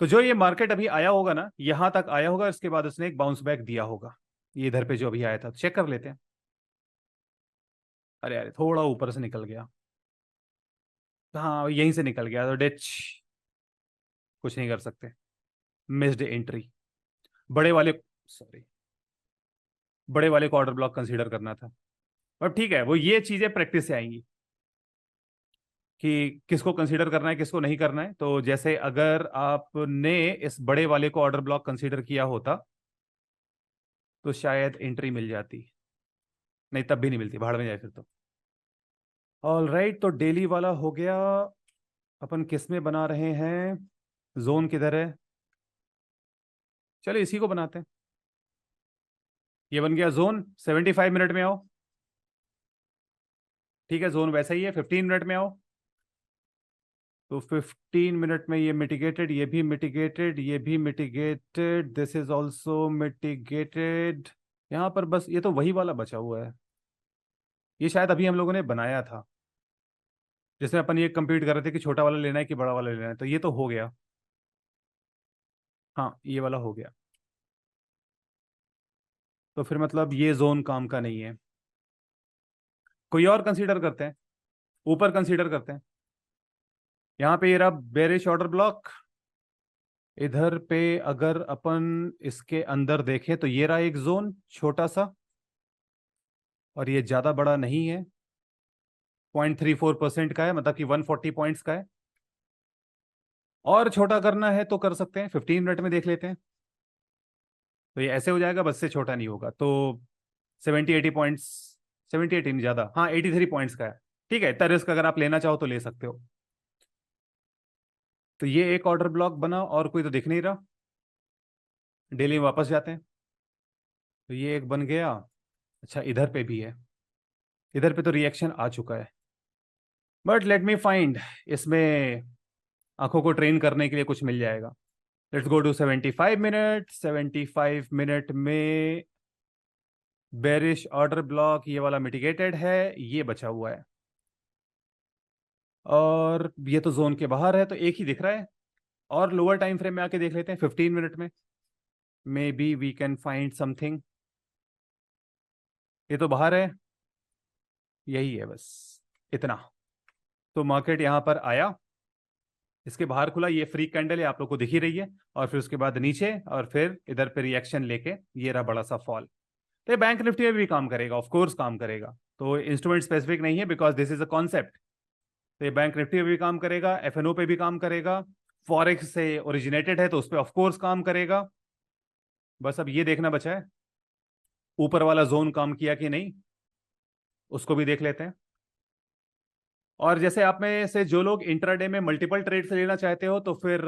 Speaker 1: तो जो ये मार्केट अभी आया होगा ना, यहां तक आया होगा, इसके बाद उसने एक बाउंस बैक दिया होगा, ये इधर पे जो अभी आया था, चेक कर लेते हैं। अरे अरे थोड़ा ऊपर से निकल गया, हाँ यहीं से निकल गया, तो डिच, कुछ नहीं कर सकते, मिस्ड एंट्री। बड़े वाले, सॉरी, बड़े वाले को ऑर्डर ब्लॉक कंसीडर करना था। अब ठीक है, वो ये चीजें प्रैक्टिस से आएंगी कि किसको कंसीडर करना है, किसको नहीं करना है। तो जैसे अगर आपने इस बड़े वाले को ऑर्डर ब्लॉक कंसीडर किया होता, तो शायद एंट्री मिल जाती, नहीं तब भी नहीं मिलती, भाड़ में जाए फिर तो। ऑल राइट, तो डेली वाला हो गया। अपन किस में बना रहे हैं, जोन किधर है, चलो इसी को बनाते हैं। ये बन गया जोन, 75 मिनट में आओ, ठीक है, जोन वैसा ही है। 15 मिनट में आओ, तो 15 मिनट में ये मिटिगेटेड, ये भी मिटिगेटेड, ये भी mitigated, this is also mitigated. यहां पर बस ये तो वही वाला बचा हुआ है, ये शायद अभी हम लोगों ने बनाया था, जिसमें अपन ये कंप्लीट कर रहे थे कि छोटा वाला लेना है कि बड़ा वाला लेना है, तो ये तो हो गया, हाँ ये वाला हो गया। तो फिर मतलब ये जोन काम का नहीं है, कोई और कंसीडर करते हैं, ऊपर कंसीडर करते हैं। यहाँ पे ये रहा बेरिश ऑर्डर ब्लॉक, इधर पे अगर अपन इसके अंदर देखें तो ये रहा एक जोन छोटा सा, और ये ज्यादा बड़ा नहीं है, 0.34% का है, मतलब कि 140 पॉइंट्स का है। और छोटा करना है तो कर सकते हैं, 15 मिनट में देख लेते हैं। तो ये ऐसे हो जाएगा, बस से छोटा नहीं होगा, तो 70-80 पॉइंट्स, 70-80 नहीं ज्यादा, हाँ 83 पॉइंट्स का है। ठीक है, इतना रिस्क अगर आप लेना चाहो तो ले सकते हो। तो ये एक ऑर्डर ब्लॉक बना, और कोई तो दिख नहीं रहा। डेली में वापस जाते हैं, तो ये एक बन गया। अच्छा इधर पे भी है, इधर पे तो रिएक्शन आ चुका है, बट लेट मी फाइंड, इसमें आंखों को ट्रेन करने के लिए कुछ मिल जाएगा। Let's go to 75 minute, 75 minute में बेरिश ऑर्डर ब्लॉक ये वाला मिटिगेटेड है, ये बचा हुआ है, और ये तो जोन के बाहर है, तो एक ही दिख रहा है। और लोअर टाइम फ्रेम में आके देख लेते हैं, 15 मिनट में maybe we can find something. ये तो बाहर है, यही है बस, इतना। तो मार्केट यहां पर आया, इसके बाहर खुला, ये फ्री कैंडल है, आप लोग को दिख ही रही है, और फिर उसके बाद नीचे, और फिर इधर पे रिएक्शन लेके ये रहा बड़ा सा फॉल। तो ये बैंक निफ्टी में भी काम करेगा, ऑफ कोर्स काम करेगा, तो इंस्ट्रूमेंट स्पेसिफिक नहीं है, because this is a concept. तो ये बैंक निफ्टी में भी काम करेगा, एफएनओ पे भी काम करेगा, फॉरेक्स से ओरिजिनेटेड है तो उस पर ऑफकोर्स काम करेगा। बस अब ये देखना बचा है, ऊपर वाला जोन काम किया कि नहीं, उसको भी देख लेते हैं। और जैसे आप में से जो लोग इंट्राडे में मल्टीपल ट्रेड से लेना चाहते हो, तो फिर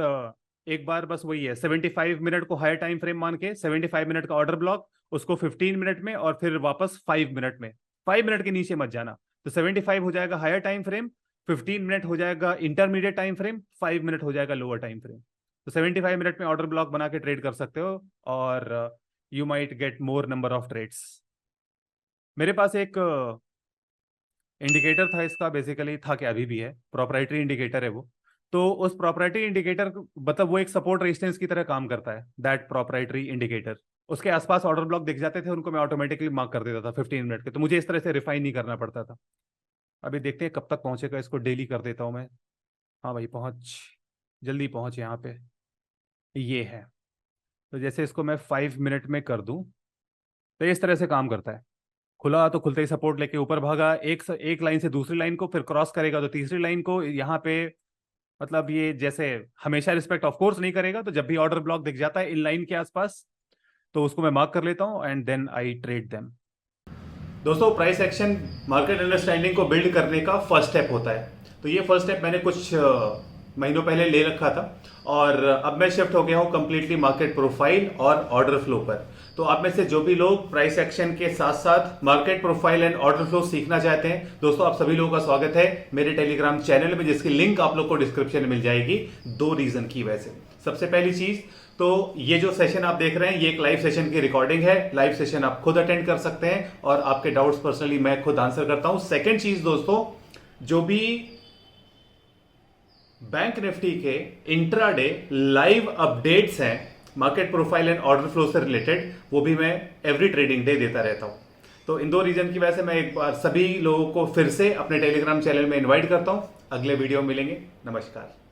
Speaker 1: एक बार बस वही है, 75 मिनट को हायर टाइम फ्रेम मान के, 75 मिनट का ऑर्डर ब्लॉक, उसको 15 मिनट में, और फिर वापस 5 मिनट में, 5 मिनट के नीचे मत जाना। तो 75 हो जाएगा हायर टाइम फ्रेम, 15 मिनट हो जाएगा इंटरमीडिएट टाइम फ्रेम, 5 मिनट हो जाएगा लोअर टाइम फ्रेम। तो 75 मिनट में ऑर्डर ब्लॉक बना के ट्रेड कर सकते हो, और you might get more number of trades. मेरे पास एक इंडिकेटर था इसका, बेसिकली था क्या, अभी भी है, प्रोप्राइटरी इंडिकेटर है वो। तो उस प्रोप्राइटरी इंडिकेटर, मतलब वो एक सपोर्ट रेजिस्टेंस की तरह काम करता है, दैट प्रोप्राइटरी इंडिकेटर। उसके आसपास ऑर्डर ब्लॉक दिख जाते थे, उनको मैं ऑटोमेटिकली मार्क कर देता था 15 मिनट के, तो मुझे इस तरह से रिफाइन नहीं करना पड़ता था। अभी देखते हैं कब तक पहुंचेगा, इसको डेली कर देता हूं मैं। हाँ भाई पहुंच
Speaker 2: जल्दी पहुंच यहाँ पे। ये है। तो जैसे इसको मैं 5 मिनट में कर दूं, तो इस तरह से काम करता है। खुला तो खुलते ही सपोर्ट लेके ऊपर भागा, एक लाइन से दूसरी लाइन को, फिर क्रॉस करेगा तो तीसरी लाइन को। यहाँ पे मतलब ये जैसे हमेशा रिस्पेक्ट ऑफ कोर्स नहीं करेगा, तो जब भी ऑर्डर ब्लॉक दिख जाता है इन लाइन के आसपास, तो उसको मैं मार्क कर लेता हूँ and then I trade them.
Speaker 1: दोस्तों, प्राइस एक्शन मार्केट अंडरस्टैंडिंग को बिल्ड करने का फर्स्ट स्टेप होता है। तो ये फर्स्ट स्टेप मैंने कुछ महीनों पहले ले रखा था, और अब मैं शिफ्ट हो गया हूँ कंप्लीटली मार्केट प्रोफाइल और ऑर्डर फ्लो पर। तो आप में से जो भी लोग प्राइस एक्शन के साथ साथ market profile and order flow सीखना चाहते हैं, दोस्तों आप सभी लोगों का स्वागत है मेरे टेलीग्राम चैनल में, जिसकी लिंक आप लोग को डिस्क्रिप्शन में मिल जाएगी। 2 रीजन की वजह से। सबसे पहली चीज तो ये जो सेशन आप देख रहे हैं, ये एक लाइव सेशन की रिकॉर्डिंग है। लाइव सेशन आप खुद अटेंड कर सकते हैं और आपके डाउट्स पर्सनली मैं खुद आंसर करता हूं। सेकंड चीज दोस्तों, जो भी बैंक निफ्टी के इंट्राडे लाइव अपडेट्स हैं market profile and order flow से रिलेटेड, वो भी मैं एवरी ट्रेडिंग डे देता रहता हूं। तो इन 2 रीजन की वजह से मैं एक बार सभी लोगों को फिर से अपने टेलीग्राम चैनल में इन्वाइट करता हूं। अगले वीडियो में मिलेंगे। नमस्कार।